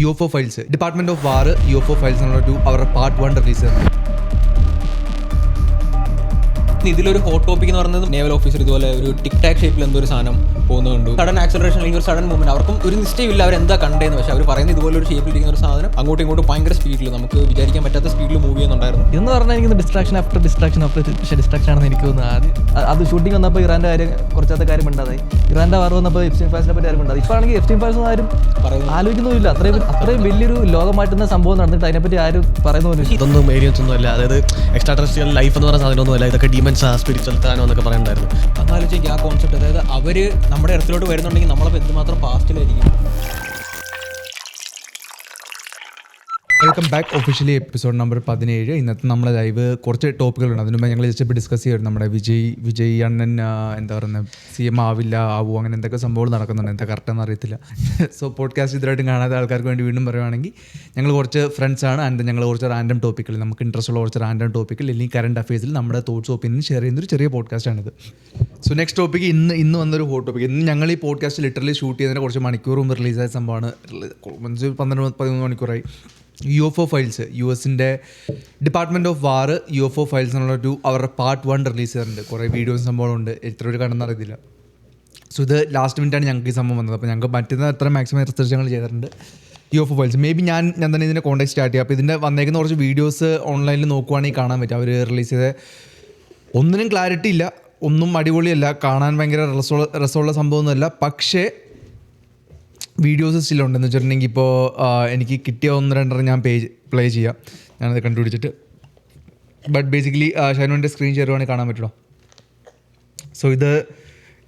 UFO files, department of war UFO files എന്നുള്ള അവരുടെ part 1 release ചെയ്യുന്നത്. ഇതിലൊരു ഹോട്ട് ടോപ്പിക് എന്ന് പറയുന്നത് നേവൽ ഓഫീസർ ഇതുപോലെ ഒരു ടിക് ടാക് ഷേപ്പിൽ എന്തോ ഒരു സാധനം പോകുന്നുണ്ട്. സഡൻ ആക്സലറേഷൻ അല്ലെങ്കിൽ ഒരു സഡൻ മൂവ്മെന്റ്. അവർക്കും ഒരു നിശ്ചയമില്ല അവർ എന്താ കണ്ടേന്ന്. പക്ഷേ അവർ പറയുന്നത് ഇതുപോലെ ഒരു ഷേപ്പിൽ ഇരിക്കുന്ന ഒരു സാധനം അങ്ങോട്ടും ഇങ്ങോട്ടും ഭയങ്കര സ്പീഡിൽ നമുക്ക് വിചാരിക്കാൻ പറ്റാത്ത സ്പീഡിൽ മൂവ് ചെയ്യുന്നുണ്ടായിരുന്നു. ഇതെന്ന് പറഞ്ഞാൽ എനിക്ക് ഡിസ്ട്രാക്ഷൻ ആഫ്റ്റർ ഡിസ്ട്രാക്ഷൻ ആണെന്ന് എനിക്ക് തോന്നുന്നത്. അത് ഷൂട്ടിംഗ് വന്നപ്പോൾ ഇറാൻ്റെ കാര്യം കുറച്ചാത്ത കാര്യം ഉണ്ടായി. ഇറാൻ്റെ വാർ വന്നപ്പോൾ എഫ്സ്റ്റീൻ ഫയൽസിനെ പറ്റി കാര്യം ഉണ്ടായി. ഇപ്പോൾ ആണെങ്കിൽ എഫ്സ്റ്റീൻ ഫയൽസ് ആരും ആലോചിക്കുന്നുമില്ല. അത്രയും വലിയൊരു ലോകം മാറ്റുന്ന സംഭവം നടന്നിട്ട് അതിനെപ്പറ്റി ആരും പറയുന്നു. ഇതൊന്നും ഏരിയൻസ് ഒന്നും അല്ല, അതായത് എക്സ്ട്രാ ടെറസ്ട്രിയൽ ലൈഫ് എന്ന് പറയുന്ന സാധനമൊന്നുമല്ല, ഇതൊക്കെ ഡീമൻസ് സ്പിരിച്വൽ താനോ എന്നൊക്കെ പറയുന്നുണ്ടായിരുന്നു. അന്നാലോചിക്കുക ആ കോൺസെപ്റ്റ്. അതായത് അവർ നമ്മുടെ ഇടത്തിലോട്ട് വരുന്നുണ്ടെങ്കിൽ നമ്മളപ്പോൾ എന്തുമാത്രം പാസ്റ്റിലായിരിക്കും. Welcome back. Officially episode number 17. ഇന്നത്തെ നമ്മളെ ലൈവ് കുറച്ച് ടോപ്പിക്കുകളുണ്ട്. അതിന് മുമ്പ് ഞങ്ങൾ ജസ്റ്റ് ഇപ്പോൾ ഡിസ്കസ് ചെയ്യുമായിരുന്നു. നമ്മുടെ വിജയ് അണ്ണൻ എന്താ പറയുന്നത്, CM ആവില്ല, ആവുമോ, അങ്ങനെ എന്തൊക്കെ സംഭവങ്ങൾ നടക്കുന്നുണ്ട്. എന്താ കറക്റ്റെന്ന് അറിയത്തില്ല. സോ പോഡ്കാസ്റ്റ് ഇതുവരായിട്ടും കാണാത്ത ആൾക്കാർക്ക് വേണ്ടി വീണ്ടും പറയുവാണെങ്കിൽ ഞങ്ങൾ കുറച്ച് ഫ്രണ്ട്സാണ്. ആൻഡ് ഞങ്ങൾ കുറച്ച് റാൻഡം ടോപ്പിക്കിൽ, നമുക്ക് ഇൻട്രസ്റ്റ് ഉള്ള കുറച്ച് റാൻഡം ടോപ്പിക്കിൽ അല്ലെങ്കിൽ കറണ്ട് അഫയേഴ്സിൽ നമ്മുടെ തോട്ട്സ് ഒപ്പീനിയൻ ഷെയർ ചെയ്യുന്നൊരു ചെറിയ പോഡ്കാസ്റ്റാണിത്. സോ നെക്സ്റ്റ് ടോപ്പിക്ക് ഇന്ന് വന്നൊരു ഹോട്ട് ടോപ്പിക്. ഇന്ന് ഞങ്ങൾ ഈ പോഡ്കാസ്റ്റ് ലിറ്ററലി ഷൂട്ട് ചെയ്യുന്നതിന് കുറച്ച് മണിക്കൂർ മുമ്പ് റിലീസായ സംഭവമാണ്. 12-13 മണിക്കൂറായി. UFO ഫയൽസ്, US-ൻ്റെ department of war UFO files എന്നുള്ള അവരുടെ പാർട്ട് 1 റിലീസ് ചെയ്തിട്ടുണ്ട്. കുറേ വീഡിയോസ് സംഭവങ്ങളുണ്ട്. എത്ര പേര് കണ്ടെന്ന് അറിയത്തില്ല. സോ ഇത് ലാസ്റ്റ് മിനിറ്റാണ് ഞങ്ങൾക്ക് ഈ സംഭവം വന്നത്. അപ്പോൾ ഞങ്ങൾക്ക് പറ്റുന്ന എത്ര മാക്സിമം റിസർച്ച് ഞങ്ങൾ ചെയ്തിട്ടുണ്ട്. UFO ഫയൽസ് മേ ബി ഞാൻ തന്നെ ഇതിൻ്റെ കോൺടാക്ട് സ്റ്റാർട്ട് ചെയ്യാം. അപ്പോൾ ഇതിൻ്റെ വന്നേക്കുന്ന കുറച്ച് വീഡിയോസ് ഓൺലൈനിൽ നോക്കുവാണെങ്കിൽ കാണാൻ പറ്റും. അവർ റിലീസ് ചെയ്ത ഒന്നിനും ക്ലാരിറ്റി ഇല്ല, ഒന്നും അടിപൊളിയല്ല, കാണാൻ ഭയങ്കര രസമുള്ള സംഭവമൊന്നുമല്ല. പക്ഷേ വീഡിയോസ് സ്റ്റിലുണ്ടെന്ന് വെച്ചിട്ടുണ്ടെങ്കിൽ ഇപ്പോൾ എനിക്ക് കിട്ടിയ 1-2 ഞാൻ പ്ലേ ചെയ്യാം, ഞാനത് കണ്ടുപിടിച്ചിട്ട്. ബട്ട് ബേസിക്കലി ഷൈനുവിൻ്റെ സ്ക്രീൻ ചേരുവാണെങ്കിൽ കാണാൻ പറ്റുമോ? സോ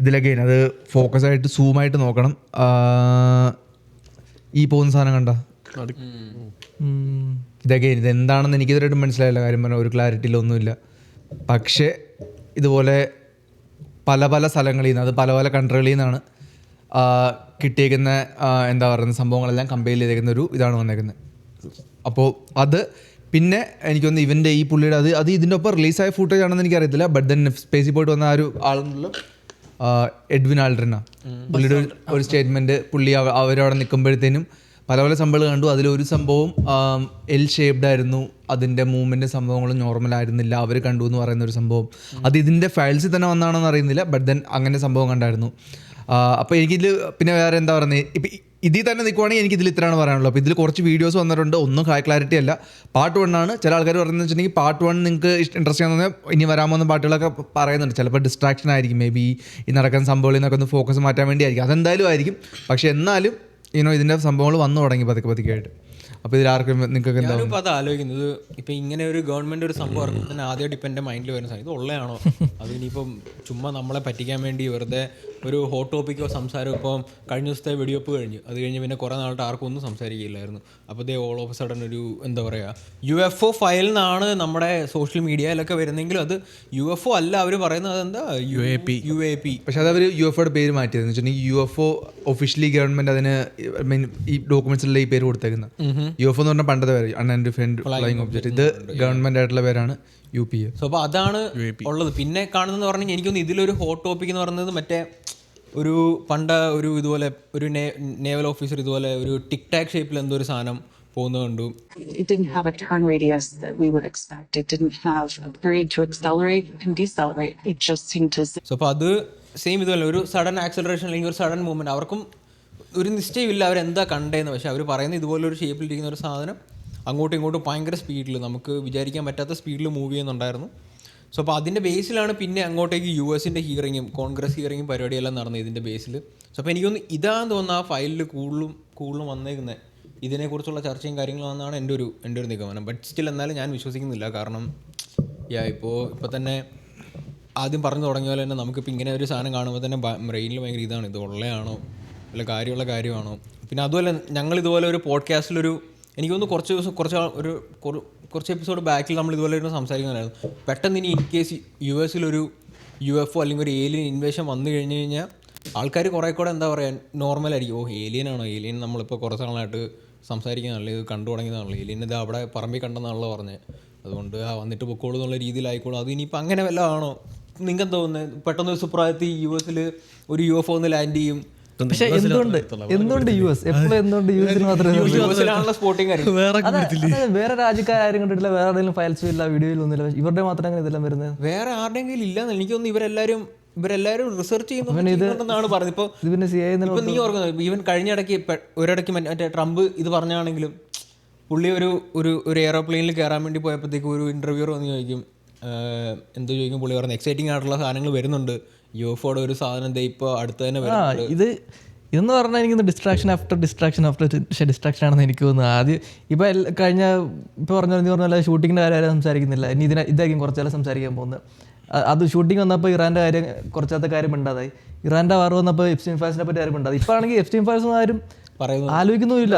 ഇതിലൊക്കെ അത് ഫോക്കസായിട്ട് സൂമായിട്ട് നോക്കണം. ഈ പോകുന്ന സാധനം കണ്ട ഇതൊക്കെ ഇതെന്താണെന്ന് എനിക്കിതുവരായിട്ടും മനസ്സിലായില്ല. കാര്യം പറഞ്ഞാൽ ഒരു ക്ലാരിറ്റിയിലൊന്നുമില്ല. പക്ഷേ ഇതുപോലെ പല സ്ഥലങ്ങളിൽ നിന്ന്, അത് പല കൺട്രികളിൽ നിന്നാണ് കിട്ടിയേക്കുന്ന എന്താ പറയുന്ന സംഭവങ്ങളെല്ലാം കമ്പയർ ചെയ്തേക്കുന്ന ഒരു ഇതാണ് വന്നേക്കുന്നത്. അപ്പോൾ അത് പിന്നെ എനിക്കൊന്ന് ഇവൻ്റെ ഈ പുള്ളിയുടെ അത് ഇതിൻ്റെ ഒപ്പം റിലീസായ ഫുട്ടേജ് ആണെന്ന് എനിക്കറിയത്തില്ല. ബട്ട് ദെൻ സ്പേസിൽ പോയിട്ട് വന്ന ആ ഒരു ആളെന്നുള്ള എഡ്വിൻ ആൾഡ്രിനാണ്. പുള്ളിയുടെ ഒരു സ്റ്റേറ്റ്മെൻറ്റ്, പുള്ളി അവരവിടെ നിൽക്കുമ്പോഴത്തേനും പല സംഭവങ്ങൾ കണ്ടു. അതിലൊരു സംഭവം എൽ ഷേപ്ഡ് ആയിരുന്നു, അതിൻ്റെ മൂവ്മെൻറ്റ് സംഭവങ്ങളും നോർമലായിരുന്നില്ല, അവർ കണ്ടു എന്ന് പറയുന്ന ഒരു സംഭവം. അത് ഇതിൻ്റെ ഫയൽസിൽ തന്നെ വന്നാണെന്ന് അറിയുന്നില്ല. ബട്ട് ദെൻ അങ്ങനെ സംഭവം കണ്ടായിരുന്നു. അപ്പോൾ എനിക്കിതിൽ പിന്നെ വേറെ എന്താ പറയുന്നത്, ഇപ്പം ഇതിൽ തന്നെ നിൽക്കുവാണെങ്കിൽ എനിക്കിതിൽ ഇത്രയാണ് പറയാനുള്ളത്. അപ്പോൾ ഇതിൽ കുറച്ച് വീഡിയോസ് വന്നിട്ടുണ്ട്. ഒന്നും ക്ലാരിറ്റി അല്ല. പാർട്ട് 1 ആണ്. ചില ആൾക്കാർ പറയുന്നത് വെച്ചിട്ടുണ്ടെങ്കിൽ പാർട്ട് 1 നിങ്ങൾക്ക് ഇൻട്രസ്റ്റ് ആണെന്ന് ഇനി വരാൻ പോകുന്ന പാട്ടുകളൊക്കെ പറയുന്നുണ്ട്. ചിലപ്പോൾ ഡിസ്ട്രാക്ഷൻ ആയിരിക്കും, മേ ബി ഈ നടക്കുന്ന സംഭവങ്ങളിൽ നിന്നൊക്കെ ഒന്ന് ഫോക്കസ് മാറ്റാൻ വേണ്ടി ആയിരിക്കും. അതെന്തായാലും ആയിരിക്കും. പക്ഷേ എന്നാലും ഇതിൻ്റെ സംഭവങ്ങൾ വന്നു തുടങ്ങി പതുക്കെ ആയിട്ട്. അപ്പോൾ ഇതിലാർക്കും നിങ്ങൾക്ക് എന്താ ഞാനിപ്പോൾ അത് ആലോചിക്കുന്നത്, ഇപ്പം ഇങ്ങനെ ഒരു ഗവൺമെൻറ് ഒരു സംഭവം ഇറക്കുമ്പോൾ തന്നെ ആദ്യമായിട്ട് ഇപ്പം എൻ്റെ മൈൻഡിൽ വരുന്ന സാധനം ഇത് ഉള്ളതാണോ, അത് ഇനിയിപ്പം ചുമ്മാ നമ്മളെ പറ്റിക്കാൻ വേണ്ടി വെറുതെ ഒരു ഹോട്ട് ടോപ്പിക്കോ സംസാരം. ഇപ്പം കഴിഞ്ഞ ദിവസത്തെ വെടിവെപ്പ് കഴിഞ്ഞു, അത് കഴിഞ്ഞ് പിന്നെ കുറേ നാളായിട്ട് ആർക്കും ഒന്നും സംസാരിക്കില്ലായിരുന്നു. അപ്പോൾ ദേ ഓൾ ഓഫ് സഡൻ ഒരു എന്താ പറയുക UFO ഫയൽ എന്നാണ് നമ്മുടെ സോഷ്യൽ മീഡിയയിലൊക്കെ വരുന്നെങ്കിലും അത് UFO അല്ല. അവർ പറയുന്നത് അതെന്താ UAP. പക്ഷേ അത് അവർ UFOയുടെ പേര് മാറ്റിയതെന്ന് വെച്ചിട്ടുണ്ടെങ്കിൽ UFO ഒഫീഷ്യലി ഗവൺമെൻറ് അതിന് ഈ ഡോക്യുമെന്റ്സിലുള്ള ഈ പേര് കൊടുത്തേക്കുന്നത്. UFO എന്ന് പറഞ്ഞാൽ പണ്ടത്തെ പേര് അൺഐഡന്റിഫൈഡ് ഫ്ലൈയിങ് ഒബ്ജക്റ്റ്. ഇത് ഗവൺമെന്റ് ആയിട്ടുള്ള പേരാണ് UPA. സോ അപ്പോൾ അതാണ് ഉള്ളത്. പിന്നെ കാണുന്നതെന്ന് പറഞ്ഞാൽ എനിക്കൊന്ന് ഇതിലൊരു ഹോട്ട് ടോപ്പിക് എന്ന് പറയുന്നത് മറ്റേ ഒരു ഒരു ഇതുപോലെ ഒരു നേവൽ ഓഫീസർ ഇതുപോലെ ഒരു ടിക് ടാക് ഷേപ്പിൽ എന്തോ ഒരു സാധനം പോകുന്നത് കണ്ടു. It didn't have a turn radius that we would expect. It didn't have a period to accelerate and decelerate. It just seemed to... so അപ്പോൾ അത് സെയിം ഇതുപോലെ ഒരു സഡൻ ആക്സലറേഷൻ അല്ലെങ്കിൽ ഒരു സഡൻ മൂവ്മെന്റ്. അവർക്കും ഒരു നിശ്ചയമില്ല അവരെന്താ കണ്ടേന്ന്. പക്ഷേ അവർ പറയുന്നത് ഇതുപോലെ ഒരു ഷേപ്പിലിരിക്കുന്ന ഒരു സാധനം അങ്ങോട്ടും ഇങ്ങോട്ടും ഭയങ്കര സ്പീഡിൽ നമുക്ക് വിചാരിക്കാൻ പറ്റാത്ത സ്പീഡിൽ മൂവ് ചെയ്യുന്നുണ്ടായിരുന്നു. സോ അപ്പോൾ അതിൻ്റെ ബേസിലാണ് പിന്നെ അങ്ങോട്ടേക്ക് US-ൻ്റെ ഹിയറിങ്ങും കോൺഗ്രസ് ഹിയറിങ്ങും പരിപാടിയെല്ലാം നടന്നത് ഇതിൻ്റെ ബേസിൽ. സോ അപ്പോൾ എനിക്കൊന്ന് ഇതാന്ന് തോന്നുന്നു ആ ഫയലിൽ കൂടുതലും വന്നേക്കുന്നത് ഇതിനെക്കുറിച്ചുള്ള ചർച്ചയും കാര്യങ്ങളുമെന്നാണ് എൻ്റെ ഒരു നിഗമനം. ബട്ട് സ്റ്റിൽ എന്നാലും ഞാൻ വിശ്വസിക്കുന്നില്ല. കാരണം ഇപ്പോൾ തന്നെ ആദ്യം പറഞ്ഞു തുടങ്ങിയ പോലെ തന്നെ നമുക്കിപ്പോൾ ഇങ്ങനെ ഒരു സാധനം കാണുമ്പോൾ തന്നെ ബ്രെയിനിൽ ഭയങ്കര ഇതാണ്, ഇത് ഉള്ളതാണോ അല്ല കാര്യമുള്ള കാര്യമാണോ. പിന്നെ അതുപോലെ ഞങ്ങളിതുപോലെ ഒരു പോഡ്കാസ്റ്റിലൊരു എനിക്കൊന്ന് കുറച്ച് എപ്പിസോഡ് ബാക്കിൽ നമ്മൾ ഇതുപോലെ ഇരുന്ന് സംസാരിക്കുന്നതായിരുന്നു. പെട്ടെന്ന് ഇനി ഇൻ കേസ് US-ലൊരു UFO അല്ലെങ്കിൽ ഒരു ഏലിയൻ ഇൻവേഷൻ വന്നു കഴിഞ്ഞ് കഴിഞ്ഞാൽ ആൾക്കാർ കുറേ കൂടെ എന്താ പറയുക നോർമലായിരിക്കും. ഏലിയനാണോ, ഏലിയൻ നമ്മളിപ്പോൾ കുറച്ച് നാളായിട്ട് സംസാരിക്കുന്നതാണല്ലോ, ഇത് കണ്ടു തുടങ്ങിയതാണല്ലോ, ഏലിയൻ ഇത് അവിടെ പറമ്പിൽ കണ്ടെന്നാണല്ലോ പറഞ്ഞത്, അതുകൊണ്ട് വന്നിട്ട് പൊക്കോളൂ എന്നുള്ള രീതിയിലായിക്കോളും. അത് ഇനിയിപ്പോൾ അങ്ങനെ വല്ലതാണോ നിങ്ങൾക്ക് തോന്നുന്നത്? പെട്ടെന്ന് ഒരു സുപ്രഭാതത്തിൽ US-ൽ ഒരു UFO ഒന്ന് ലാൻഡ് ചെയ്യും, പക്ഷെ എന്തുകൊണ്ട് US എപ്പോഴും എന്തുകൊണ്ട് US മാത്രമേ സ്പോർട്ടിങ് കാര്യം വേറെ വേറെ രാജ്യക്കാരും കണ്ടിട്ടില്ല, വേറെ ആരെങ്കിലും ഫയൽസും ഇല്ല, വീഡിയോയിലും ഒന്നുമില്ല, ഇവരുടെ മാത്രം അങ്ങനെ ഇതെല്ലാം വരുന്നത്. വേറെ ആരുടെയെങ്കിലും ഇല്ലാന്ന് എനിക്ക് തോന്നുന്നു. ഇവരെല്ലാരും റിസർച്ച് ചെയ്യുന്നുണ്ടെന്നാണ് പറഞ്ഞത്. ഇപ്പോൾ നീ ഓർക്കുന്നത് ഈവൻ കഴിഞ്ഞിടയ്ക്ക് ഒരിടയ്ക്ക് മറ്റേ ട്രംപ് ഇത് പറഞ്ഞാണെങ്കിലും പുള്ളി ഒരു എയറോപ്ലെയിനിൽ കയറാൻ വേണ്ടി പോയപ്പോഴത്തേക്ക് ഒരു ഇൻ്റർവ്യൂർ വന്ന് ചോദിക്കും, എന്തോ ചോദിക്കും, പുള്ളി പറഞ്ഞു എക്സൈറ്റിംഗ് ആയിട്ടുള്ള സാധനങ്ങൾ വരുന്നുണ്ട്, UFOയുടെ ഒരു സാധനം ഇപ്പോൾ അടുത്ത് തന്നെ വരുന്നുണ്ട്. ഇതെന്ന് പറഞ്ഞാൽ എനിക്കൊന്ന് ഡിസ്ട്രാക്ഷൻ ആഫ്റ്റർ ഡിസ്ട്രാക്ഷൻ ആണെന്ന് എനിക്ക് തോന്നുന്നു. ആദ്യം ഇപ്പം ഇപ്പോൾ പറഞ്ഞ ഷൂട്ടിങ്ങിൻ്റെ കാര്യം ആരും സംസാരിക്കുന്നില്ല, ഇനി ഇതായിരിക്കും കുറച്ചാലും സംസാരിക്കാൻ പോകുന്നത്. അത് ഷൂട്ടിംഗ് വന്നപ്പോൾ ഇറാൻ്റെ കാര്യം കുറച്ചാത്ത കാര്യം ഉണ്ടായി, ഇറാൻ്റെ വാർ വന്നപ്പോൾ എപ്സ്റ്റീൻ ഫയൽസിനെ പറ്റി കാര്യം ഉണ്ടായി. ഇപ്പോൾ ആണെങ്കിൽ എപ്സ്റ്റീൻ ഫയൽസ് ആരും ആലോചിക്കുന്നുമില്ല.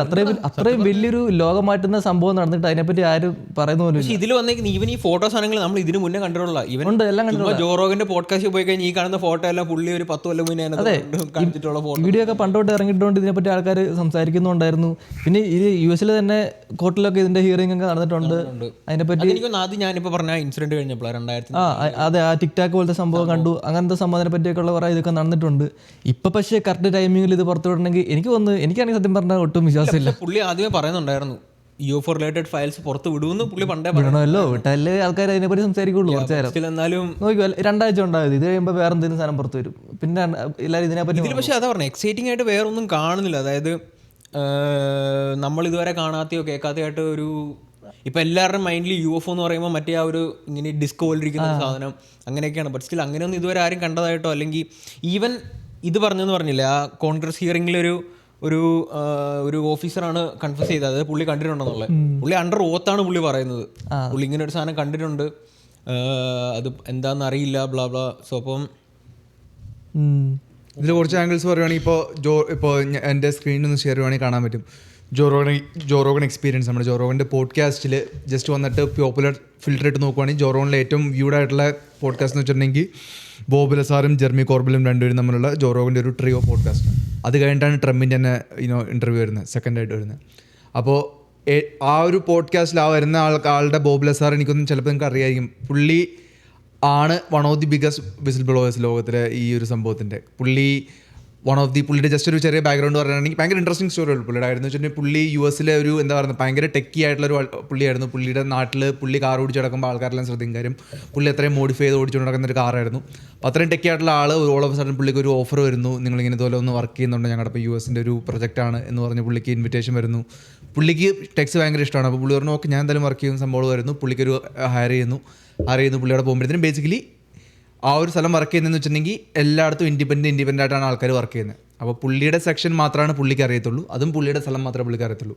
അത്രയും വലിയൊരു ലോകം മാറ്റുന്ന സംഭവം നടന്നിട്ട് അതിനെപ്പറ്റി ആരും പറയുന്നില്ല. പക്ഷേ ഇതിൽ വന്നേക്കുന്ന ഈവൻ ഈ ഫോട്ടോസ് ആണെങ്കിൽ നമ്മൾ ഇതിന് മുന്നേ കണ്ടിട്ടുള്ള ഇവനുണ്ട് എല്ലാം കണ്ടിട്ടുള്ള. ജോ റോഗന്റെ പോഡ്കാസ്റ്റ് പോയി കഴിഞ്ഞാൽ ഈ കാണുന്ന ഫോട്ടോ എല്ലാം പുള്ളി ഒരു 10 കൊല്ലം മുന്നേ കണ്ടിട്ടുള്ള ഫോട്ടോ വീഡിയോ ഒക്കെ പണ്ടോട്ട് ഇറങ്ങിയിട്ടുണ്ട്. ഇതിനെപ്പറ്റി ആൾക്കാർ സംസാരിക്കുന്നുണ്ടായിരുന്നു. പിന്നെ ഇത് US തന്നെ കോർട്ടിലൊക്കെ ഇതിന്റെ ഹിയറിംഗ് ഒക്കെ നടന്നിട്ടുണ്ട്. അതിനെപ്പറ്റി ആദ്യം ഞാനിപ്പോൾ പറഞ്ഞ ഇൻസിഡന്റ് കഴിഞ്ഞപ്പോൾ 2000 അതെ ആ ടിക്ടാക്ക് പോലത്തെ സംഭവം കണ്ടു. അങ്ങനത്തെ സംഭവത്തിനെ പറ്റിയൊക്കെ ഉള്ള കുറേ ഇതൊക്കെ നടന്നിട്ടുണ്ട്. ഇപ്പൊ പക്ഷേ കറക്റ്റ് ടൈമിങ്ങിൽ ഇത് പുറത്തു വിടണമെങ്കിൽ എനിക്ക് തോന്നുന്നു, എനിക്കാണെങ്കിൽ സത്യം പറഞ്ഞാൽ ഒട്ടും വിശ്വാസമില്ല. പുള്ളി ആദ്യമേ പറയുന്നുണ്ടായിരുന്നു UFO റിലേറ്റഡ് ഫയൽസ് പുറത്ത് വിടുമെന്ന് പുള്ളി പണ്ടേ വിടണമല്ലോ, വിട്ടാലേ ആൾക്കാർ അതിനെപ്പറ്റി സംസാരിക്കുള്ളൂ. കുറച്ച് നേരം എന്നാലും നോക്കിയോ 2 ആഴ്ച ഉണ്ടായത്, ഇത് കഴിയുമ്പോൾ വേറെ എന്തെങ്കിലും സാധനം പുറത്ത് വരും. പിന്നെ എല്ലാവരും ഇതിനെപ്പറ്റി പക്ഷേ അതാ പറഞ്ഞത് എക്സൈറ്റിംഗ് ആയിട്ട് വേറെ ഒന്നും കാണുന്നില്ല. അതായത് നമ്മൾ ഇതുവരെ കാണാത്തയോ കേൾക്കാത്തയോ ആയിട്ട് ഒരു ഇപ്പം എല്ലാവരുടെയും മൈൻഡിൽ UFO എന്ന് പറയുമ്പോൾ മറ്റേ ആ ഒരു ഇങ്ങനെ ഡിസ്ക് പോലിരിക്കുന്ന സാധനം അങ്ങനെയൊക്കെയാണ്. ബട്ട് സ്റ്റിൽ അങ്ങനെയൊന്നും ഇതുവരെ ആരും കണ്ടതായിട്ടോ അല്ലെങ്കിൽ ഈവൻ ഇത് പറഞ്ഞെന്ന് പറഞ്ഞില്ല ആ കോൺഗ്രസ് ഹിയറിംഗിലൊരു ഒരു ഓഫീസറാണ് കൺഫസ് ചെയ്തത്, അതായത് പുള്ളി കണ്ടിട്ടുണ്ടെന്നുള്ളത്. പുള്ളി അണ്ടർ ഓത്താണ് പുള്ളി പറയുന്നത്, പുള്ളി ഇങ്ങനെ ഒരു സാധനം കണ്ടിട്ടുണ്ട്, അത് എന്താണെന്ന് അറിയില്ല, ബ്ലാ ബ്ലാ. സോ അപ്പം ഇതിൽ കുറച്ച് ആംഗിൾസ് പറയുവാണെങ്കിൽ ഇപ്പോൾ എൻ്റെ സ്ക്രീനിൽ ഒന്ന് ഷെയർ ചെയ്യുവാണെങ്കിൽ കാണാൻ പറ്റും ജോ റോഗൻ എക്സ്പീരിയൻസ്. നമ്മുടെ ജോ റോഗൻ്റെ പോഡ്കാസ്റ്റിൽ ജസ്റ്റ് വന്നിട്ട് പോപ്പുലർ ഫിൽറ്റർ ഇട്ട് നോക്കുവാണെങ്കിൽ ജോ റോഗനിലെ ഏറ്റവും വ്യൂഡ് ആയിട്ടുള്ള പോഡ്കാസ്റ്റ് എന്ന് വെച്ചിട്ടുണ്ടെങ്കിൽ ബോബ് ലസാറും ജെർമി കോർബിലും രണ്ടുപേരും തമ്മിലുള്ള ജോ റോഗൻ്റെ ഒരു ട്രിയോ പോഡ്കാസ്റ്റ്. അത് കഴിഞ്ഞിട്ടാണ് ട്രംപിൻ്റെ തന്നെ ഇൻ്റർവ്യൂ വരുന്നത്, സെക്കൻഡായിട്ട് വരുന്നത്. അപ്പോൾ ആ ഒരു പോഡ്കാസ്റ്റിൽ ആ വരുന്ന ആളുടെ ബോബ് ലസാർ എനിക്കൊന്നും ചിലപ്പോൾ നിങ്ങൾക്ക് അറിയായിരിക്കും, പുള്ളി ആണ് one of the biggest whistle blowers ലോകത്തിലെ ഈ ഒരു സംഭവത്തിൻ്റെ. പുള്ളിയുടെ ജസ്റ്റ് ഒരു ചെറിയ ബാക്ക്ഗ്രൗണ്ട് പറയുകയാണെങ്കിൽ ഭയങ്കര ഇൻട്രസ്റ്റിംഗ് സ്റ്റോറി ഉള്ളൂ പുള്ളിയുടെ. ആയിരുന്നു വെച്ചിട്ടുണ്ടെങ്കിൽ പുള്ളി US ഒരു എന്താ പറയുക ഭയങ്കര ടെക്കി ആയിട്ടുള്ളൊരു പുള്ളിയായിരുന്നു. പുള്ളിയുടെ നാട്ടിൽ പുള്ളി കാർ ഓടിച്ച് നടക്കുമ്പോൾ ആൾക്കാരെല്ലാം ശ്രദ്ധിക്കും, കാര്യം പുള്ളി അത്രയും മോഡിഫൈ ചെയ്ത് ഓടിച്ചുകൊണ്ട് നടക്കുന്ന ഒരു കാറായിരുന്നു. അപ്പോൾ അത്രയും ടെക്കി ആയിട്ടുള്ള ആൾ ഓൾ ഓഫ് സഡൻ പുള്ളിക്ക് ഒരു ഓഫർ വരുന്നു, നിങ്ങളിങ്ങനെ ഇതുപോലെ ഒന്ന് വർക്ക് ചെയ്യുന്നുണ്ട്, ഞങ്ങളുടെ ഇപ്പോൾ US ഒരു പ്രൊജക്റ്റാണ് എന്ന് പറഞ്ഞ് പുള്ളിക്ക് ഇൻവിറ്റേഷൻ വരുന്നു. പുള്ളിക്ക് ടെക്സ് ഭയങ്കര ഇഷ്ടമാണ്. അപ്പോൾ പുള്ളി പറഞ്ഞു ഓക്കെ ഞാൻ എന്തായാലും വർക്ക് ചെയ്യുന്ന സംഭവം വരുന്നു. പുള്ളിക്കൊരു ഹയർ ചെയ്യുന്നു പുള്ളിയുടെ പോകുമ്പോഴത്തേനും ബേസിക്കലി ആ ഒരു സ്ഥലം വർക്ക് ചെയ്യുന്നതെന്ന് വെച്ചിട്ടുണ്ടെങ്കിൽ എല്ലായിടത്തും ഇൻഡിപെൻഡൻ്റ് ആയിട്ടാണ് ആൾക്കാർ വർക്ക് ചെയ്യുന്നത്. അപ്പോൾ പുള്ളിയുടെ സെക്ഷൻ മാത്രമാണ് പുള്ളിക്ക് അറിയത്തുള്ളൂ, അതും പുള്ളിയുടെ സ്ഥലം മാത്രമേ പുള്ളിക്ക് അറിയത്തുള്ളൂ.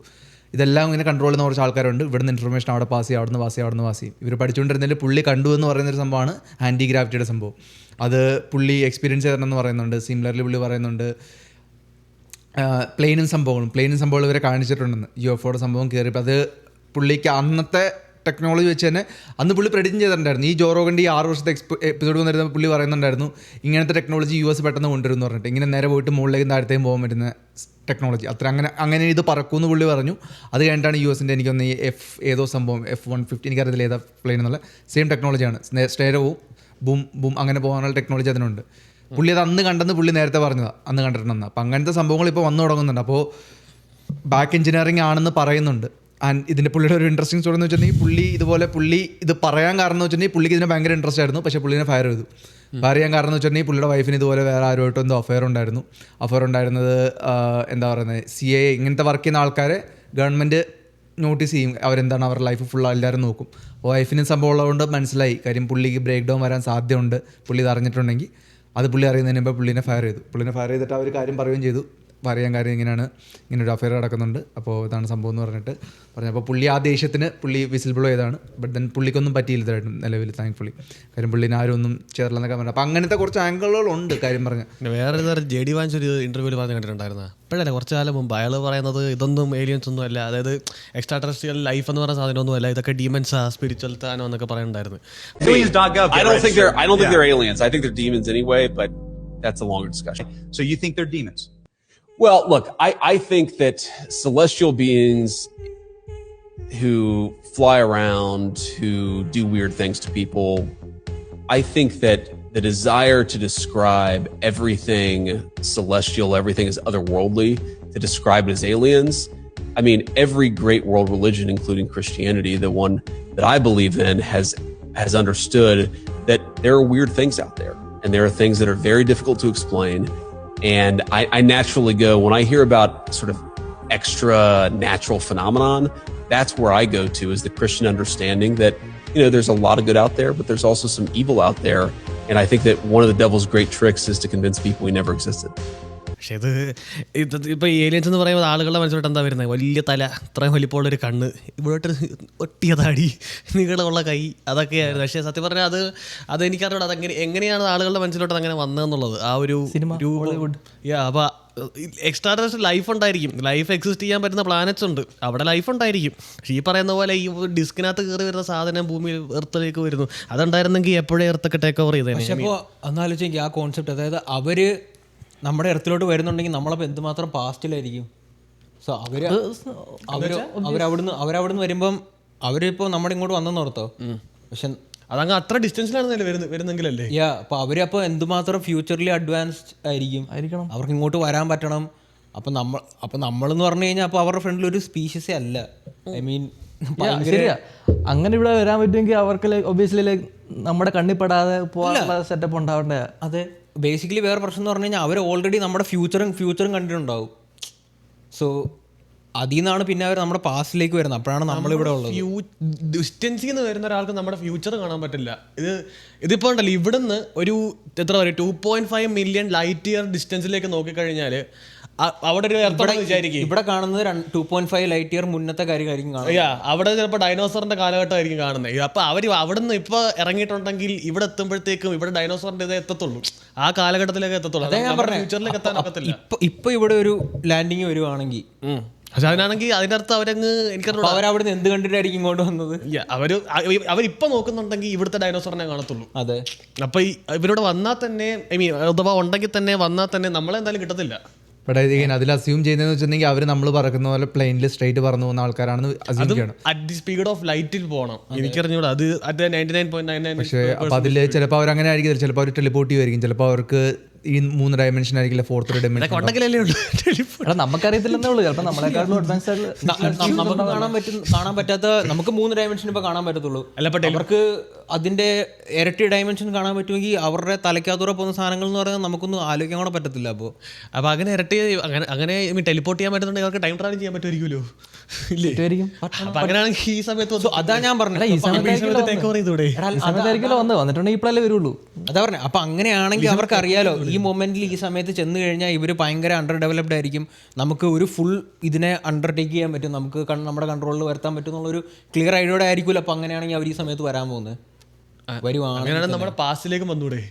ഇതെല്ലാം ഇങ്ങനെ കൺട്രോൾ ചെയ്യുന്ന കുറച്ച് ആൾക്കാരുണ്ട്. ഇവിടുന്ന് ഇൻഫർമേഷൻ അവിടെ പാസ് ചെയ്യും, അവിടുന്ന് പാസ് ചെയ്യും. ഇവർ പഠിച്ചുകൊണ്ടിരുന്നതിൽ പുള്ളി കണ്ടു എന്ന് പറയുന്നൊരു സംഭവമാണ് ആൻറ്റി ഗ്രാവിറ്റിയുടെ സംഭവം. അത് പുള്ളി എക്സ്പീരിയൻസ് ചെയ്തിട്ടുണ്ടെന്ന് പറയുന്നുണ്ട്. സിമിലർലി പുള്ളി പറയുന്നുണ്ട് പ്ലെയിനും സംഭവങ്ങളും ഇവരെ കാണിച്ചിട്ടുണ്ടെന്ന്. UFOയുടെ സംഭവം കയറിയപ്പോൾ അത് പുള്ളിക്ക് അന്നത്തെ ടെക്നോളജി വെച്ച് തന്നെ അന്ന് പുള്ളി പ്രെഡിക്റ്റ് ചെയ്തിട്ടുണ്ടായിരുന്നു. ഈ ജോ റോഗൻ്റെ ഈ 6 വർഷത്തെ എപ്പിസോഡ് വന്നിരുന്ന പുള്ളി പറയുന്നുണ്ടായിരുന്നു ഇങ്ങനത്തെ ടെക്നോളജി US പെട്ടെന്ന് കൊണ്ടുവരും എന്ന് പറഞ്ഞിട്ട്, ഇങ്ങനെ നേരെ പോയിട്ട് മുകളിലേക്കും താഴത്തേക്കും പോകാൻ പറ്റുന്ന ടെക്നോളജി അങ്ങനെ ഇത് പറക്കുമെന്ന് പുള്ളി പറഞ്ഞു. അത് കഴിഞ്ഞിട്ടാണ് USൻ്റെ എനിക്കൊന്ന് ഈ ഏതോ സംഭവം F-150 എനിക്കറിയത്തില്ല ഏതാ പ്ലെയിൻ എന്നുള്ള സെയിം ടെക്നോളജിയാണ്, സ്റ്റേരവും ബൂം അങ്ങനെ പോകാനുള്ള ടെക്നോളജി അതിനുണ്ട്. പുള്ളി അത് അന്ന് കണ്ടെന്ന് പുള്ളി നേരത്തെ പറഞ്ഞതാണ്, അന്ന് കണ്ടിട്ടുണ്ടെന്ന്. അപ്പോൾ അങ്ങനത്തെ സംഭവങ്ങൾ ഇപ്പോൾ വന്നു തുടങ്ങുന്നുണ്ട്. അപ്പോൾ ബാക്ക് എഞ്ചിനീയറിംഗ് ആണെന്ന് പറയുന്നുണ്ട്. ആൻഡ് ഇതിൻ്റെ പുള്ളിയുടെ ഒരു ഇൻട്രസ്റ്റിംഗ് സ്റ്റോറി എന്ന് വെച്ചിട്ടുണ്ടെങ്കിൽ പുള്ളി ഇത് പറയാൻ കാരണം എന്ന് വെച്ചിട്ടുണ്ടെങ്കിൽ പുള്ളിക്ക് ഇതിന് ഭയങ്കര ഇൻട്രസ്റ്റ് ആയിരുന്നു. പക്ഷേ പുള്ളിനെ ഫയർ ചെയ്തു. ഫയർ ചെയ്യാൻ കാരണം എന്ന് വെച്ചിട്ടുണ്ടെങ്കിൽ പുള്ളിയുടെ വൈഫിന് ഇതുപോലെ വേറെ ആരുമായിട്ടും എന്തോ അഫെയർ ഉണ്ടായിരുന്നത് എന്താ പറയുന്നത് CA ഇങ്ങനത്തെ വർക്ക് ചെയ്യുന്ന ആൾക്കാരെ ഗവൺമെൻറ് നോട്ടീസ് ചെയ്യും, അവരെന്താണ് അവരുടെ ലൈഫ് ഫുൾ എല്ലാവരും നോക്കും. വൈഫിന് സംഭവം ഉള്ളതുകൊണ്ട് മനസ്സിലായി കാര്യം പുള്ളിക്ക് ബ്രേക്ക് ഡൗൺ വരാൻ സാധ്യതയുണ്ട്. പുള്ളി ഇത് അറിഞ്ഞിട്ടുണ്ടെങ്കിൽ അത് പുള്ളി അറിയുന്നതിന് മുമ്പ് പുള്ളിനെ ഫയർ ചെയ്തിട്ട് അവർ കാര്യം പറയുകയും ചെയ്തു. പറയാൻ കാര്യം ഇങ്ങനെ ഒരു അഫെയർ നടക്കുന്നുണ്ട്, അപ്പോൾ ഇതാണ് സംഭവം എന്ന് പറഞ്ഞിട്ട് പറഞ്ഞപ്പോൾ പുള്ളി ആ ദേഷ്യത്തിന് പുള്ളി വിസിൽ ബ്ലോ ചെയ്താണ്. ബട്ട് ദെൻ പുള്ളിക്കൊന്നും പറ്റിയില്ല ഇതായിട്ടും നിലവിൽ താങ്ക്ഫുള്ളി. കാര്യം പുള്ളിനെ ആരും ഒന്നും ചേർലെന്നൊക്കെ പറഞ്ഞു. അപ്പോൾ അങ്ങനത്തെ കുറച്ച് ആംഗിളുകളുണ്ട് കാര്യം പറഞ്ഞാൽ. വേറെ JD വാൻസ് ഒരു ഇൻ്റർവ്യൂവിൽ പറഞ്ഞ് കണ്ടിട്ടുണ്ടായിരുന്നു. അപ്പോഴല്ലേ കുറച്ച് കാലം മുമ്പ് അയാൾ പറയുന്നത് ഇതൊന്നും ഏലിയൻസ് ഒന്നും അല്ല, അതായത് എക്സ്ട്രാ ടെറസ്ട്രിയൽ ലൈഫ് എന്ന് പറയുന്ന സാധനമൊന്നും അല്ല, ഇതൊക്കെ ഡീമൻസാ സ്പിരിച്വൽ താനോ എന്നൊക്കെ പറയുന്നുണ്ടായിരുന്നു. I don't think they're aliens. I think they're demons anyway, but that's a longer discussion. So you think they're demons? Well, look, I think that celestial beings who fly around, who do weird things to people, I think that the desire to describe everything celestial, everything is otherworldly, to describe it as aliens. I mean, every great world religion, including Christianity, the one that I believe in, has understood that there are weird things out there, and there are things that are very difficult to explain. And I naturally go, when I hear about sort of extra natural phenomenon, that's where I go to, is the Christian understanding that, you know, there's a lot of good out there, but there's also some evil out there. And I think that one of the devil's great tricks is to convince people he never existed. പക്ഷേ ഇത് ഇപ്പോൾ aliens എന്ന് പറയുമ്പോൾ ആളുകളുടെ മനസ്സിലോട്ട് എന്താ വരുന്നത്? വലിയ തല, ഇത്രയും വലിപ്പമുള്ളൊരു കണ്ണ്, ഇവിടോട്ട് ഒട്ടിയ താടി, നീളമുള്ള കൈ, അതൊക്കെയായിരുന്നു. പക്ഷേ സത്യം പറഞ്ഞാൽ അത് എനിക്കറിയാം എങ്ങനെയാണ് ആളുകളുടെ മനസ്സിലോട്ട് അങ്ങനെ വന്നതെന്നുള്ളത്. ആ ഒരു രൂപം. അപ്പോൾ എക്സ്ട്രാ ലൈഫ് ഉണ്ടായിരിക്കും, ലൈഫ് എക്സിസ്റ്റ് ചെയ്യാൻ പറ്റുന്ന പ്ലാനറ്റ്സ് ഉണ്ട്, അവിടെ ലൈഫ് ഉണ്ടായിരിക്കും. പക്ഷേ ഈ പറയുന്ന പോലെ ഈ ഡിസ്കിനകത്ത് കയറി വരുന്ന സാധനം ഭൂമിയിൽ എർത്തിലേക്ക് വരുന്നു, അതുണ്ടായിരുന്നെങ്കിൽ എപ്പോഴേ എർത്തൊക്കെ ടേക്ക് ഓവർ ചെയ്തേ. പക്ഷേ അപ്പോൾ എന്നാലോചിച്ചെങ്കിൽ ആ കോൺസെപ്റ്റ്, അതായത് അവർ നമ്മുടെ എർത്തിലോട്ട് വരുന്നുണ്ടെങ്കിൽ നമ്മളപ്പോൾ എന്തുമാത്രം പാസ്റ്റിലായിരിക്കും. സോ അവരവിടുന്ന് വരുമ്പം അവരിപ്പോൾ നമ്മുടെ ഇങ്ങോട്ട് വന്നെന്ന് ഓർത്തോ. പക്ഷെ അതങ്ങ് അത്ര ഡിസ്റ്റൻസിലാണ് വരുന്നെങ്കിലല്ലേ. അപ്പോൾ അവരപ്പോൾ എന്തുമാത്രം ഫ്യൂച്ചറിൽ അഡ്വാൻസ്ഡ് ആയിരിക്കണം, അവർക്ക് ഇങ്ങോട്ട് വരാൻ പറ്റണം. അപ്പം നമ്മളെന്ന് പറഞ്ഞു കഴിഞ്ഞാൽ അപ്പോൾ അവരുടെ ഫ്രണ്ടിൽ ഒരു സ്പീഷീസേ അല്ല. ഐ മീൻ ശരിയാ, അങ്ങനെ ഇവിടെ വരാൻ പറ്റുമെങ്കിൽ അവർക്ക് ഒബിയസ്ലി നമ്മുടെ കണ്ണിപ്പെടാതെ പോകാനുള്ള സെറ്റപ്പ് ഉണ്ടാവണ്ടേ. അതെ, ബേസിക്കലി വേറെ പ്രശ്നം എന്ന് പറഞ്ഞു കഴിഞ്ഞാൽ അവർ ഓൾറെഡി നമ്മുടെ ഫ്യൂച്ചറും കണ്ടിട്ടുണ്ടാവും. സോ അതിൽ നിന്നാണ് പിന്നെ അവർ നമ്മുടെ പാസ്റ്റിലേക്ക് വരുന്നത്. അപ്പോഴാണ് നമ്മളിവിടെ ഉള്ളത്. ഡിസ്റ്റൻസിൽ നിന്ന് വരുന്ന ഒരാൾക്ക് നമ്മുടെ ഫ്യൂച്ചർ കാണാൻ പറ്റില്ല. ഇതിപ്പോൾ ഉണ്ടല്ലോ, ഇവിടുന്ന് ഒരു 2.5 മില്യൺ ലൈറ്റ് ഇയർ ഡിസ്റ്റൻസിലേക്ക് നോക്കിക്കഴിഞ്ഞാൽ അവിടെ ഒരു വിചാരിക്കും ഇവിടെ കാണുന്നത് 2.5 ലൈറ്റ് ഇയർ മുന്നത്തെ കാര്യമായിരിക്കും കാണുന്നത്. അവിടെ ചിലപ്പോൾ ഡൈനോസറിന്റെ കാലഘട്ടമായിരിക്കും കാണുന്നത്. അപ്പൊ അവർ അവിടുന്ന് ഇപ്പൊ ഇറങ്ങിയിട്ടുണ്ടെങ്കിൽ ഇവിടെ എത്തുമ്പോഴത്തേക്കും ഇവിടെ ഡൈനോസറിന്റെ ഇതേ എത്തത്തുള്ളൂ, ആ കാലഘട്ടത്തിലേക്ക് എത്തത്തുള്ളൂ. ഫ്യൂച്ചറിലേക്ക് എത്താൻ ഒക്കത്തില്ല. ഇപ്പൊ ഇവിടെ ഒരു ലാൻഡിങ് വരുവാണെങ്കിൽ, പക്ഷെ അതിനാണെങ്കിൽ അതിന്റെ അർത്ഥം അവരവിടുന്ന് എന്ത് കണ്ടിട്ടായിരിക്കും ഇങ്ങോട്ട് വന്നത്? അവരിപ്പൊ നോക്കുന്നുണ്ടെങ്കിൽ ഇവിടുത്തെ ഡൈനോസറിനെ കാണത്തുള്ളൂ. അതെ, അപ്പൊ ഇവരോട് വന്നാൽ തന്നെ, ഐ മീൻ അഥവാ ഉണ്ടെങ്കിൽ തന്നെ വന്നാൽ തന്നെ നമ്മളെന്തായാലും കിട്ടത്തില്ല. അതിൽ അസ്യൂം ചെയ്യുന്നതെന്ന് വെച്ചിട്ടുണ്ടെങ്കിൽ അവർ നമ്മൾ പറക്കുന്ന പോലെ പ്ലെയിനിൽ സ്ട്രൈറ്റ് പറന്നു പോകുന്ന ആൾക്കാരാണെന്ന് അസ്യൂം ചെയ്യണം. അറ്റ് ദി സ്പീഡ് ഓഫ് ലൈറ്റിൽ പോകണം. എനിക്കറിഞ്ഞൂടാ അത് at 99.99. പക്ഷേ അപ്പോൾ അതിൽ ചിലപ്പോൾ അവർ അങ്ങനെ ആയിരിക്കും, ചിലപ്പോൾ അവർ ടെലിപ്പോർട്ട് ചെയ്യുമായിരിക്കും, ചിലപ്പോൾ അവർക്ക് ഈ 3 ഡയമെൻഷൻ ആയിരിക്കില്ല, 4th ഡയമെൻഷൻ. നമുക്കറിയത്തില്ലെന്നേ ഉള്ളൂ, ചിലപ്പോൾ നമ്മളെക്കാളും അഡ്വാൻസ് നമുക്ക് കാണാൻ പറ്റാത്ത, നമുക്ക് 3 ഡയമെൻഷൻ ഇപ്പൊ കാണാൻ പറ്റത്തുള്ളൂ. അവർക്ക് അതിന്റെ ഇരട്ടി ഡയമെൻഷൻ കാണാൻ പറ്റുമെങ്കിൽ അവരുടെ തലയ്ക്കകത്തൂടെ പോകുന്ന സാധനങ്ങൾ എന്ന് പറയുന്നത് നമുക്കൊന്നും ആലോചിക്കാൻ കൂടെ പറ്റത്തില്ല. അപ്പോൾ അങ്ങനെ ഇരട്ടി അങ്ങനെ ടെലിപ്പോർട്ട് ചെയ്യാൻ പറ്റുന്നുണ്ടെങ്കിൽ അവർക്ക് ടൈം ട്രാവൽ ചെയ്യാൻ പറ്റുമായിരിക്കുമല്ലോ. അങ്ങനെയാണെങ്കിൽ ഈ സമയത്ത് അതാ ഞാൻ പറഞ്ഞത്, വന്നിട്ടുണ്ടെങ്കിൽ ഇപ്പോഴല്ലേ വരുള്ളൂ. അതാ പറഞ്ഞത്. അപ്പൊ അങ്ങനെയാണെങ്കിൽ അവർക്ക് അറിയാലോ ഈ മൊമെന്റിൽ ഈ സമയത്ത് ചെന്ന് കഴിഞ്ഞാൽ ഇവർ ഭയങ്കര അണ്ടർ ഡെവലപ്ഡ് ആയിരിക്കും, നമുക്ക് ഒരു ഫുൾ ഇതിനെ അണ്ടർടേക്ക് ചെയ്യാൻ പറ്റും, നമുക്ക് നമ്മുടെ കൺട്രോളിൽ വരുത്താൻ പറ്റും എന്നുള്ളൊരു ക്ലിയർ ഐഡിയോടെ ആയിരിക്കുമല്ലോ. അപ്പോൾ അങ്ങനെയാണെങ്കിൽ അവർ ഈ സമയത്ത് വരാൻ പോകുന്നത് അങ്ങനെയാണ് നമ്മുടെ പാസ്റ്റിലേക്ക് വന്നൂടെ.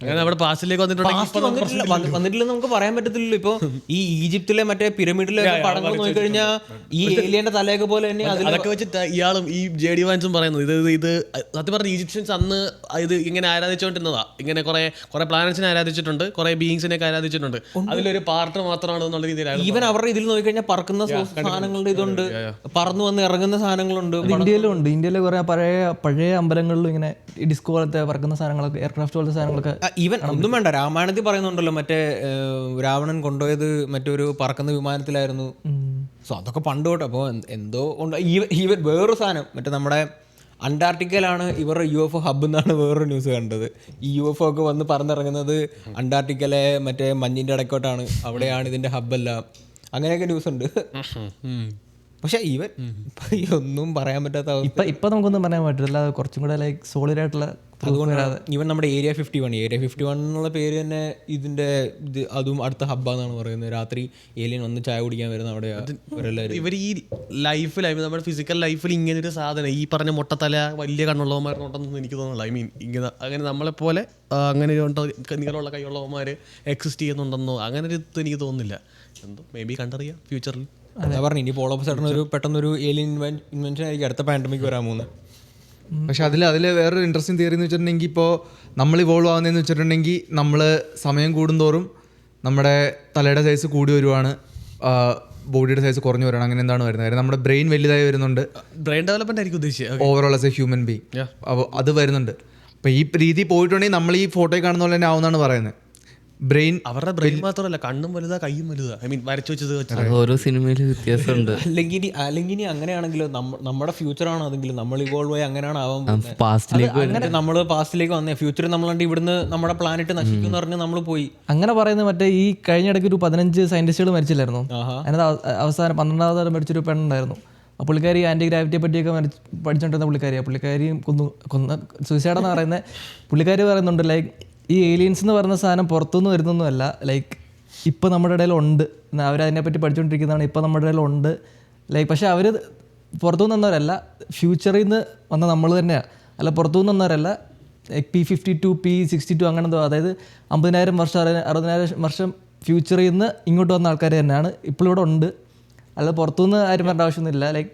നമ്മുടെ പാസ്റ്റിലേക്ക് വന്നിട്ടില്ലെന്ന് നമുക്ക് പറയാൻ പറ്റത്തില്ലല്ലോ. ഇപ്പൊ ഈ ഈജിപ്തിലെ മറ്റേ പിരമിഡിലെ പടങ്ങൾ നോക്കിക്കഴിഞ്ഞാൽ ഈ ഏലിയന്റെ തലയൊക്കെ പോലെ തന്നെ അതൊക്കെ വെച്ചിട്ട് ഇയാളും ഈ JD വാൻസും പറയുന്നത് ഇത് സത്യം പറഞ്ഞ ഈജിപ്ഷ്യൻസ് അന്ന് ഇത് ഇങ്ങനെ ആരാധിച്ചുകൊണ്ടിരുന്നതാ. ഇങ്ങനെ കുറെ പ്ലാനറ്റ്സിനെ ആരാധിച്ചിട്ടുണ്ട്, കുറെ ബീയിങ്സിനെയൊക്കെ ആരാധിച്ചിട്ടുണ്ട്, അതിലൊരു പാർട്ട് മാത്രമാണ് എന്നുള്ള രീതിയിലാണ്. ഈവൻ അവരുടെ ഇതിൽ നോക്കിക്കഴിഞ്ഞാൽ പറക്കുന്ന സാധനങ്ങളുടെ ഇതുണ്ട്, പറന്നു വന്ന് ഇറങ്ങുന്ന സാധനങ്ങളുണ്ട്. ഇന്ത്യയിലും ഉണ്ട്. ഇന്ത്യയിലെ കുറെ പഴയ അമ്പലങ്ങളിലും ഇങ്ങനെ ഡിസ്കോ പോലത്തെ പറക്കുന്ന സാധനങ്ങളൊക്കെ, എയർക്രാഫ്റ്റ് പോലത്തെ സാധനങ്ങളൊക്കെ. ഈവൻ ഒന്നും വേണ്ട, രാമായണത്തിൽ പറയുന്നുണ്ടല്ലോ മറ്റേ രാവണൻ കൊണ്ടുപോയത് മറ്റൊരു പറക്കുന്ന വിമാനത്തിലായിരുന്നു. സോ അതൊക്കെ പണ്ട് തൊട്ട്. അപ്പോൾ എന്തോ ഉണ്ട്. ഈവൻ വേറൊരു സാധനം, മറ്റേ നമ്മുടെ അന്റാർട്ടിക്കയിലാണ് ഇവരുടെ UFO ഹബ്ബ് എന്നാണ് വേറൊരു ന്യൂസ് കണ്ടത്. ഈ UFO ഒക്കെ വന്ന് പറന്നിറങ്ങുന്നത് അന്റാർട്ടിക്കയിലെ മറ്റേ മഞ്ഞിൻ്റെ ഇടയ്ക്കോട്ടാണ്, അവിടെയാണ് ഇതിൻ്റെ ഹബ്ബെല്ലാം. അങ്ങനെയൊക്കെ ന്യൂസ് ഉണ്ട്. പക്ഷെ ഈവൻ ഒന്നും പറയാൻ പറ്റാത്ത ഇപ്പൊ നമുക്കൊന്നും പറയാൻ പറ്റില്ല. കുറച്ചും കൂടെ ലൈക്ക് സോളിഡ് ആയിട്ടുള്ള, അതുകൊണ്ടാണ് ഈവൻ നമ്മുടെ ഏരിയ 51 എന്നുള്ള പേര് തന്നെ ഇതിന്റെ അതും അടുത്ത ഹബ്ബാന്നാണ് പറയുന്നത്. രാത്രി ഏലിയൻ വന്ന് ചായ കുടിക്കാൻ വരുന്ന അവിടെ ഇവർ ഈ ലൈഫിൽ നമ്മുടെ ഫിസിക്കൽ ലൈഫിൽ ഇങ്ങനെ ഒരു സാധനം, ഈ പറഞ്ഞ മൊട്ടത്തല വലിയ കണ്ണുള്ളവന്മാരുണ്ടെന്നൊന്നും എനിക്ക് തോന്നുന്നില്ല. ഐ മീൻ ഇങ്ങനെ അങ്ങനെ നമ്മളെപ്പോലെ അങ്ങനെ നീളമുള്ള കൈയുള്ളവന്മാർ എക്സിസ്റ്റ് ചെയ്യുന്നുണ്ടെന്നോ അങ്ങനെ ഒരു ഇത് എനിക്ക് തോന്നുന്നില്ല. എന്തോ മേ ബി കണ്ടറിയാം ഫ്യൂച്ചറിൽ. അതാ പറഞ്ഞു, ഇനി പോൾ ഓഫ് സഡൻ പെട്ടെന്നൊരു ഏലിയൻ ഇൻവെൻഷൻ ആയിരിക്കും അടുത്ത പാൻഡമിക് വരാൻ പോകുന്നത്. പക്ഷെ അതിൽ വേറൊരു ഇൻട്രസ്റ്റിംഗ് തിയറി എന്ന് വെച്ചിട്ടുണ്ടെങ്കിൽ, ഇപ്പോൾ നമ്മൾ ഇവോൾവ് ആകുന്നതെന്ന് വെച്ചിട്ടുണ്ടെങ്കിൽ നമ്മൾ സമയം കൂടുന്തോറും നമ്മുടെ തലയുടെ സൈസ് കൂടി വരുവാണ്, ബോഡിയുടെ സൈസ് കുറഞ്ഞു വരണം, അങ്ങനെ എന്താണ് വരുന്നത്. കാര്യം നമ്മുടെ ബ്രെയിൻ വലുതായി വരുന്നുണ്ട്, ബ്രെയിൻ ഡെവലപ്മെന്റ് ആയിരിക്കും ഉദ്ദേശിച്ചത് overall as A human being. അപ്പോൾ അത് വരുന്നുണ്ട്. അപ്പോൾ ഈ രീതി പോയിട്ടുണ്ടെങ്കിൽ നമ്മൾ ഈ ഫോട്ടോയിൽ കാണുന്ന പോലെ തന്നെ ആവുമെന്നാണ് പറയുന്നത്. ബ്രെയിൻ അവരുടെ ബ്രെയിൻ മാത്രമല്ല, കണ്ണും വലുതാ കയ്യും വലുതാ. ഐ മീൻ വരച്ചു വെച്ചത് അത് ഓരോ സിനിമയിൽ വ്യത്യാസമുണ്ട്. അല്ലെങ്കിൽ അങ്ങനെയാണെങ്കിലും നമ്മുടെ ഫ്യൂച്ചറാണ് അതെങ്കിലും നമ്മൾ ഇവോൾവ് ആയി അങ്ങനെയാണ് ആവാൻ പോകുന്നത്. പാസ്റ്റിലേക്ക് നമ്മൾ പാസ്റ്റിലേക്ക് വന്നേ, ഫ്യൂച്ചറിൽ നമ്മളാണ്ട് ഇവിടുന്ന് നമ്മുടെ പ്ലാനറ്റ് നശിക്കും എന്ന് പറഞ്ഞ് നമ്മൾ പോയി. അങ്ങനെ പറയുന്നത് മറ്റേ ഈ കഴിഞ്ഞ ഇടയ്ക്ക് ഒരു 15 സയന്റിസ്റ്റുകൾ മരിച്ചില്ലായിരുന്നു? അതിനകത്ത് അവസാനം 12ാം തരം മരിച്ചൊരു പെണ്ണുണ്ടായിരുന്നു. ആ പുള്ളിക്കാരി ആൻറ്റി ഗ്രാവിറ്റിയെ പറ്റിയൊക്കെ പഠിച്ചുകൊണ്ടിരുന്ന പുള്ളിക്കാരിയും കൊന്ന സൂയിസൈഡെന്ന് പറയുന്നത്. പുള്ളിക്കാരി പറയുന്നുണ്ട് ലൈക്ക് ഈ ഏലിയൻസ് എന്ന് പറയുന്ന സാധനം പുറത്തുനിന്ന് വരുന്നൊന്നുമല്ല, ലൈക്ക് ഇപ്പോൾ നമ്മുടെ ഇടയിൽ ഉണ്ട്, അവരതിനെപ്പറ്റി പഠിച്ചുകൊണ്ടിരിക്കുന്നതാണ്, ഇപ്പോൾ നമ്മുടെ ഇടയിൽ ഉണ്ട് ലൈക്ക്. പക്ഷേ അവർ പുറത്തുനിന്ന് വന്നവരല്ല, ഫ്യൂച്ചറിൽ നിന്ന് വന്ന നമ്മൾ തന്നെയാണ്. അല്ല പുറത്തുനിന്ന് വന്നവരല്ല. P52 P62 അങ്ങനെ എന്തോ, അതായത് 50,000 വർഷം 60,000 വർഷം ഫ്യൂച്ചറിൽ നിന്ന് ഇങ്ങോട്ട് വന്ന ആൾക്കാർ തന്നെയാണ് ഇപ്പോഴിവിടെ ഉണ്ട്. അല്ലാതെ പുറത്തുനിന്ന് ആരും പറഞ്ഞ ആവശ്യമൊന്നുമില്ല. ലൈക്ക്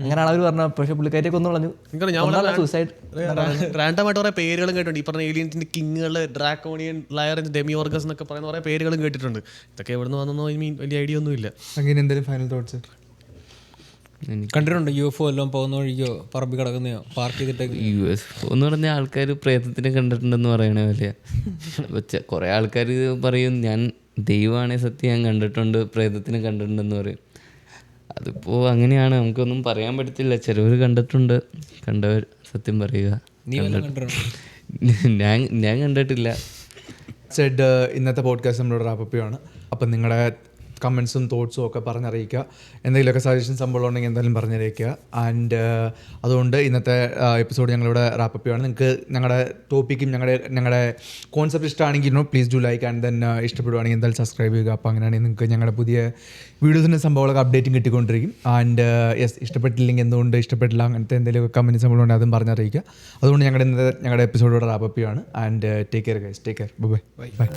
അങ്ങനെയാണ് അവർ പറഞ്ഞത്. പക്ഷേ പുള്ളിക്കാരിയൊക്കെ ഒന്ന് കളഞ്ഞു. സൂസൈഡ് റാൻഡമായിട്ട് കുറേ പേരുകളും കേട്ടിട്ടുണ്ട്. ഈ പറഞ്ഞ ഏലിയൻസിന്റെ കിങ്ങുകൾ, ഡ്രാക്കോണിയൻ, ലയറൻസ്, ഡെമിയോർഗസ് എന്നൊക്കെ പറയുന്ന കുറേ പേരുകളും കേട്ടിട്ടുണ്ട്. ഇതൊക്കെ എവിടെ നിന്ന് വന്നോ ഐ മീൻ വലിയ ഐഡിയ ഒന്നുമില്ല. അങ്ങനെ എന്തെങ്കിലും ഫൈനൽ തോട്ട്സ് കണ്ടിട്ടുണ്ടോ? UFO എല്ലാം പോകുന്ന വഴിക്കോ പറമ്പി കിടക്കുന്നയോ പാർക്ക് ചെയ്തിട്ടൊക്കെ? UFO എന്ന് പറഞ്ഞ ആൾക്കാർ പ്രേതത്തിനെ കണ്ടിട്ടുണ്ടെന്ന് പറയണ പോലെ. കുറേ ആൾക്കാർ പറയും ഞാൻ ദൈവമാണേ സത്യം ഞാൻ കണ്ടിട്ടുണ്ട്, പ്രേതത്തിനെ കണ്ടിട്ടുണ്ടെന്ന് പറയും. അതിപ്പോൾ അങ്ങനെയാണ്, നമുക്കൊന്നും പറയാൻ പറ്റത്തില്ല. ചിലവർ കണ്ടിട്ടുണ്ട്, കണ്ടവർ സത്യം പറയുക. ഞാൻ കണ്ടിട്ടില്ല. സെഡ് ഇന്നത്തെ പോഡ്കാസ്റ്റ് നമ്മളോട് റാപ്പപ്പ് ചെയ്യുകയാണ്. അപ്പം നിങ്ങളുടെ കമൻസും തോട്ട്സും ഒക്കെ പറഞ്ഞറിയിക്കുക. എന്തെങ്കിലുമൊക്കെ സജഷൻ സംഭവം ഉണ്ടെങ്കിൽ എന്തായാലും പറഞ്ഞറിയിക്കുക. ആൻഡ് അതുകൊണ്ട് ഇന്നത്തെ എപ്പിസോഡ് ഞങ്ങളിവിടെ റാപ്പപ്പ് ചെയ്യുകയാണ്. നിങ്ങൾക്ക് ഞങ്ങളുടെ ടോപ്പിക്കും ഞങ്ങളുടെ കോൺസെപ്റ്റ് ഇഷ്ടമാണെങ്കിൽ please do like and then ഇഷ്ടപ്പെടുവാണെങ്കിൽ എന്തായാലും സബ്സ്ക്രൈബ് ചെയ്യുക. അപ്പോൾ അങ്ങനെയാണെങ്കിൽ നിങ്ങൾക്ക് ഞങ്ങളുടെ പുതിയ വീഡിയോസിൻ്റെ സംഭവങ്ങളൊക്കെ അപ്ഡേറ്റും കിട്ടിക്കൊണ്ടിരിക്കും. ആൻഡ് ഇഷ്ടപ്പെട്ടില്ലെങ്കിൽ എന്തുകൊണ്ട് ഇഷ്ടപ്പെട്ടില്ല അങ്ങനത്തെ എന്തെങ്കിലുമൊക്കെ കമൻറ്റ് സംഭവം ഉണ്ടെങ്കിൽ അതും പറഞ്ഞറിയിക്കുക. അതുകൊണ്ട് ഞങ്ങളുടെ എപ്പിസോഡോടെ റാപ്പപ്പ് ചെയ്യുകയാണ്. And take care guys, take care, bye bye.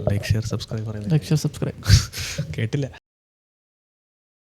Like share subscribe പറയുന്നത് സബ്സ്ക്രൈബ് കേട്ടില്ല.